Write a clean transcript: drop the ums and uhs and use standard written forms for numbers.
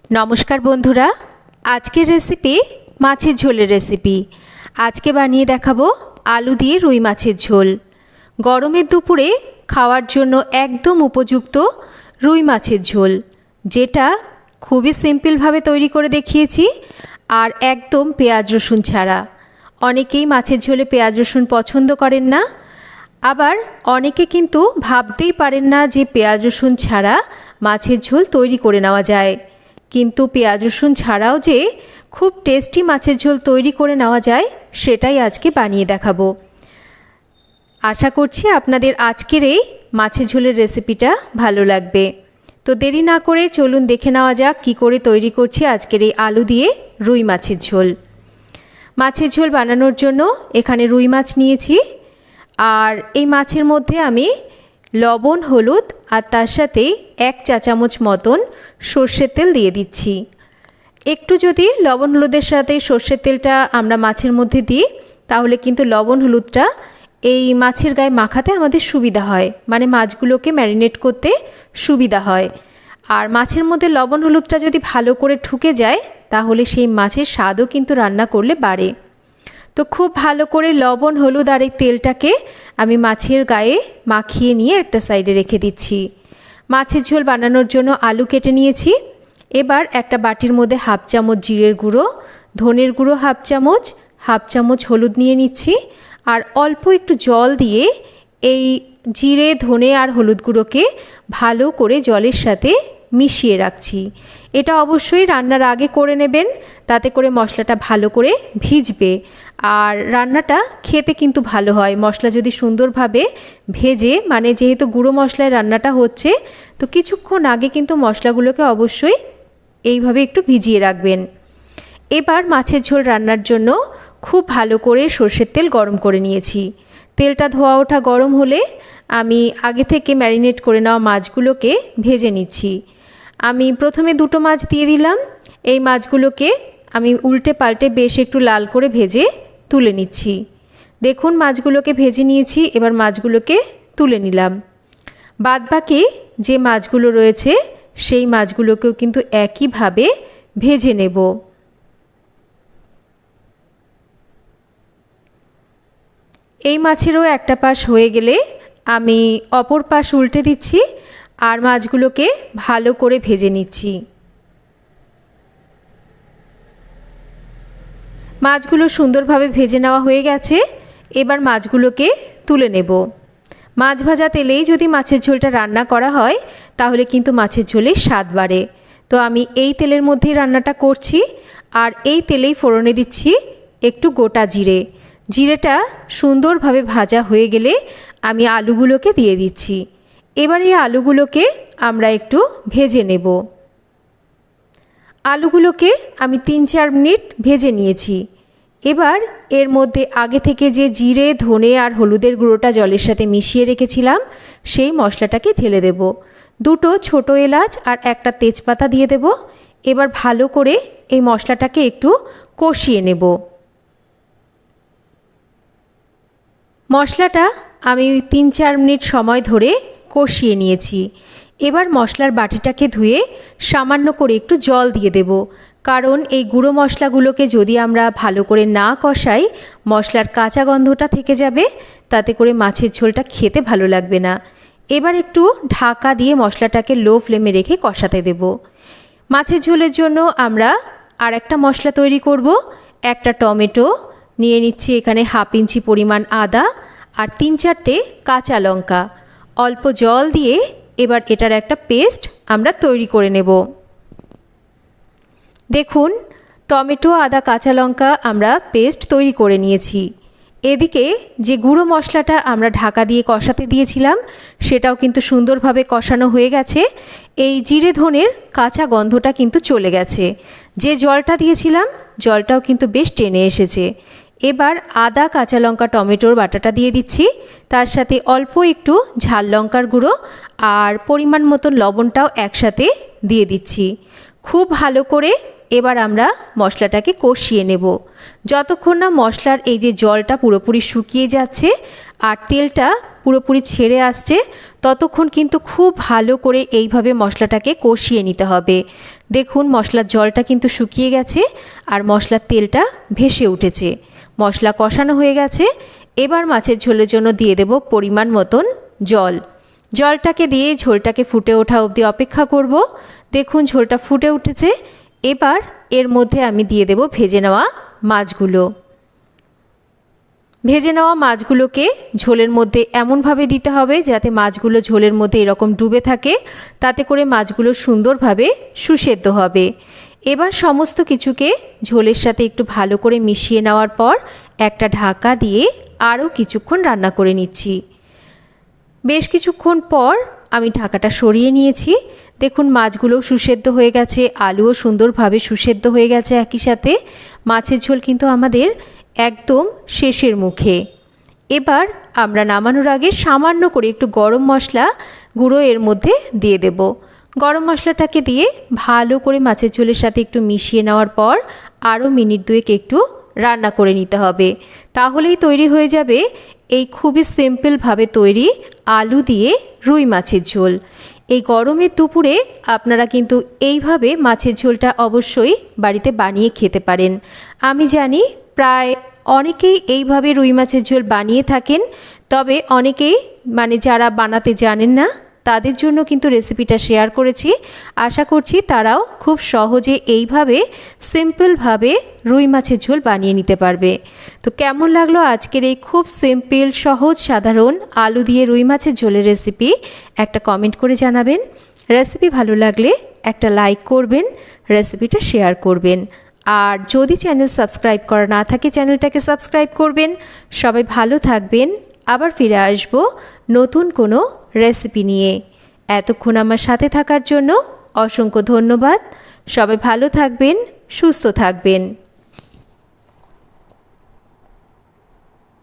নমস্কার বন্ধুরা, আজকের রেসিপি মাছের ঝোলের রেসিপি। আজকে বানিয়ে দেখাবো আলু দিয়ে রুই মাছের ঝোল। গরমের দুপুরে খাওয়ার জন্য একদম উপযুক্ত রুই মাছের ঝোল, যেটা খুবই সিম্পলভাবে তৈরি করে দেখিয়েছি আর একদম পেঁয়াজ রসুন ছাড়া। অনেকেই মাছের ঝোলে পেঁয়াজ রসুন পছন্দ করেন না, আবার অনেকে কিন্তু ভাবতেই পারেন না যে পেঁয়াজ রসুন ছাড়া মাছের ঝোল তৈরি করে নেওয়া যায়। কিন্তু পেঁয়াজ রসুন ছাড়াও যে খুব টেস্টি মাছের ঝোল তৈরি করে নেওয়া যায়, সেটাই আজকে বানিয়ে দেখাবো। আশা করছি আপনাদের আজকের এই মাছের ঝোলের রেসিপিটা ভালো লাগবে। তো দেরি না করে চলুন দেখে নেওয়া যাক কী করে তৈরি করছি আজকের এই আলু দিয়ে রুই মাছের ঝোল। মাছের ঝোল বানানোর জন্য এখানে রুই মাছ নিয়েছি, আর এই মাছের মধ্যে আমি লবণ, হলুদ আর তার সাথে 1 চা চামচ মতন সর্ষের তেল দিয়ে দিচ্ছি। একটু যদি লবণ হলুদের সাথে সর্ষের তেলটা আমরা মাছের মধ্যে দিই, তাহলে কিন্তু লবণ হলুদটা এই মাছের গায়ে মাখাতে আমাদের সুবিধা হয়, মানে মাছগুলোকে ম্যারিনেট করতে সুবিধা হয়। আর মাছের মধ্যে লবণ হলুদটা যদি ভালো করে ঢুকে যায়, তাহলে সেই মাছের স্বাদও কিন্তু রান্না করলে বাড়ে। তো খুব ভালো করে লবণ, হলুদ আর এই তেলটাকে আমি মাছের গায়ে মাখিয়ে নিয়ে একটা সাইডে রেখে দিচ্ছি। মাছের ঝোল বানানোর জন্য আলু কেটে নিয়েছি। এবার একটা বাটির মধ্যে 1/2 চামচ জিরের গুঁড়ো, ধনের গুঁড়ো 1/2 চামচ হলুদ নিয়ে নিচ্ছি, আর অল্প একটু জল দিয়ে এই জিরে, ধনে আর হলুদ গুঁড়োকে ভালো করে জলের সাথে মিশিয়ে রাখছি। এটা অবশ্যই রান্নার আগে করে নেবেন, তাতে করে মশলাটা ভালো করে ভিজবে আর রান্নাটা খেতে কিন্তু ভালো হয়। মশলা যদি সুন্দরভাবে ভেজে, মানে যেহেতু গুঁড়ো মশলায় রান্নাটা হচ্ছে, তো কিছুক্ষণ আগে কিন্তু মশলাগুলোকে অবশ্যই এইভাবে একটু ভিজিয়ে রাখবেন। এবার মাছের ঝোল রান্নার জন্য খুব ভালো করে সর্ষের তেল গরম করে নিয়েছি। তেলটা ধোয়া ওঠা গরম হলে আমি আগে থেকে ম্যারিনেট করে নেওয়া মাছগুলোকে ভেজে নিচ্ছি। আমি প্রথমে 2টো মাছ দিয়ে দিলাম। এই মাছগুলোকে আমি উল্টে পাল্টে বেশ একটু লাল করে ভেজে তুলে নিচ্ছি। দেখুন, মাছগুলোকে ভেজে নিয়েছি। এবার মাছগুলোকে তুলে নিলাম। বাদবাকি যে মাছগুলো রয়েছে, সেই মাছগুলোকেও কিন্তু একইভাবে ভেজে নেব। এই মাছেরও একটা পাশ হয়ে গেলে আমি অপর পাশ উল্টে দিচ্ছি আর মাছগুলোকে ভালো করে ভেজে নিচ্ছি। মাছগুলো সুন্দরভাবে ভেজে নেওয়া হয়ে গেছে। এবার মাছগুলোকে তুলে নেব। মাছ ভাজা তেলেই যদি মাছের ঝোলটা রান্না করা হয়, তাহলে কিন্তু মাছের ঝোলের স্বাদ বাড়ে। তো আমি এই তেলের মধ্যেই রান্নাটা করছি, আর এই তেলেই ফোড়নে দিচ্ছি একটু গোটা জিরে। জিরেটা সুন্দরভাবে ভাজা হয়ে গেলে আমি আলুগুলোকে দিয়ে দিচ্ছি। এবার এই আলুগুলোকে আমরা একটু ভেজে নেব। আলুগুলোকে আমি 3-4 মিনিট ভেজে নিয়েছি। এবার এর মধ্যে আগে থেকে যে জিরে, ধনে আর হলুদের গুঁড়োটা জলের সাথে মিশিয়ে রেখেছিলাম, সেই মশলাটাকে ঢেলে দেব। 2টো ছোটো এলাচ আর একটা তেজপাতা দিয়ে দেব। এবার ভালো করে এই মশলাটাকে একটু কষিয়ে নেব। মশলাটা আমি 3-4 মিনিট সময় ধরে কষিয়ে নিয়েছি। এবার মশলার বাটিটাকে ধুয়ে সামান্য করে একটু জল দিয়ে দেব, কারণ এই গুঁড়ো মশলাগুলোকে যদি আমরা ভালো করে না কষাই, মশলার কাঁচা গন্ধটা থেকে যাবে, তাতে করে মাছের ঝোলটা খেতে ভালো লাগবে না। এবার একটু ঢাকা দিয়ে মশলাটাকে লো ফ্লেমে রেখে কষাতে দেব। মাছের ঝোলের জন্য আমরা আর একটা মশলা তৈরি করব। একটা টমেটো নিয়ে নিচ্ছি, এখানে 1/2 ইঞ্চি পরিমাণ আদা আর 3-4টে কাঁচা লঙ্কা। অল্প জল দিয়ে এবার এটার একটা পেস্ট আমরা তৈরি করে নেব। দেখুন, টমেটো, আদা, কাঁচা লঙ্কা আমরা পেস্ট তৈরি করে নিয়েছি। এদিকে যে গুঁড়ো মশলাটা আমরা ঢাকা দিয়ে কষাতে দিয়েছিলাম, সেটাও কিন্তু সুন্দরভাবে কষানো হয়ে গেছে। এই জিরে, ধনের কাঁচা গন্ধটা কিন্তু চলে গেছে। যে জলটা দিয়েছিলাম, জলটাও কিন্তু বেশ টেনে এসেছে। এবার আদা, কাঁচা লঙ্কা, টমেটোর বাটাটা দিয়ে দিচ্ছি। তার সাথে অল্প একটু ঝাল লঙ্কার গুঁড়ো আর পরিমাণ মতো লবণটাও একসাথে দিয়ে দিচ্ছি। খুব ভালো করে এবার আমরা মশলাটাকে কষিয়ে নেব। যতক্ষণ না মশলার এই যে জলটা পুরোপুরি শুকিয়ে যাচ্ছে আর তেলটা পুরোপুরি ছেড়ে আসছে, ততক্ষণ কিন্তু খুব ভালো করে এইভাবে মশলাটাকে কষিয়ে নিতে হবে। দেখুন মশলার জলটা কিন্তু শুকিয়ে গেছে আর মশলার তেলটা ভেসে উঠেছে। মশলা কষানো হয়ে গেছে। এবার মাছের ঝোলের জন্য দিয়ে দেব পরিমাণ মতন জল। জলটাকে দিয়ে ঝোলটাকে ফুটে ওঠা অবধি অপেক্ষা করব। দেখুন ঝোলটা ফুটে উঠেছে। এবার এর মধ্যে আমি দিয়ে দেব ভেজে নেওয়া মাছগুলো। ভেজে নেওয়া মাছগুলোকে ঝোলের মধ্যে এমনভাবে দিতে হবে যাতে মাছগুলো ঝোলের মধ্যে এরকম ডুবে থাকে, তাতে করে মাছগুলো সুন্দরভাবে সুসেদ্ধ হবে। এবার সমস্ত কিছুকে ঝোলের সাথে একটু ভালো করে মিশিয়ে নেওয়ার পর একটা ঢাকা দিয়ে আরও কিছুক্ষণ রান্না করে নিচ্ছি। বেশ কিছুক্ষণ পর আমি ঢাকাটা সরিয়ে নিয়েছি। দেখুন মাছগুলোও সুসেদ্ধ হয়ে গেছে, আলুও সুন্দরভাবে সুসেদ্ধ হয়ে গেছে একই সাথে। মাছের ঝোল কিন্তু আমাদের একদম শেষের মুখে। এবার আমরা নামানোর আগে সামান্য করে একটু গরম মশলা গুঁড়ো এর মধ্যে দিয়ে দেব। গরম মশলাটাকে দিয়ে ভালো করে মাছের ঝোলের সাথে একটু মিশিয়ে নেওয়ার পর আরও মিনিট দুয়েক একটু রান্না করে নিতে হবে। তাহলেই তৈরি হয়ে যাবে এই খুবই সিম্পলভাবে তৈরি আলু দিয়ে রুই মাছের ঝোল। এই গরমের দুপুরে আপনারা কিন্তু এইভাবে মাছের ঝোলটা অবশ্যই বাড়িতে বানিয়ে খেতে পারেন। আমি জানি প্রায় অনেকেই এইভাবে রুই মাছের ঝোল বানিয়ে থাকেন, তবে অনেকেই যারা বানাতে জানেন না তাদের জন্য কিন্তু রেসিপিটা শেয়ার করেছি। আশা করছি তারাও খুব সহজে এইভাবে সিম্পলভাবে রুই মাছের ঝোল বানিয়ে নিতে পারবে। তো কেমন লাগলো আজকের এই খুব সিম্পল সহজ সাধারণ আলু দিয়ে রুই মাছের ঝোলের রেসিপি একটা কমেন্ট করে জানাবেন। রেসিপি ভালো লাগলে একটা লাইক করবেন, রেসিপিটা শেয়ার করবেন। আর যদি চ্যানেল সাবস্ক্রাইব করা না থাকে চ্যানেলটাকে সাবস্ক্রাইব করবেন। সবাই ভালো থাকবেন। আবার ফিরে আসব নতুন কোনো রেসিপি নিয়ে। এতক্ষণ আমার সাথে থাকার জন্য অসংখ্য ধন্যবাদ। সবাই ভালো থাকবেন, সুস্থ থাকবেন।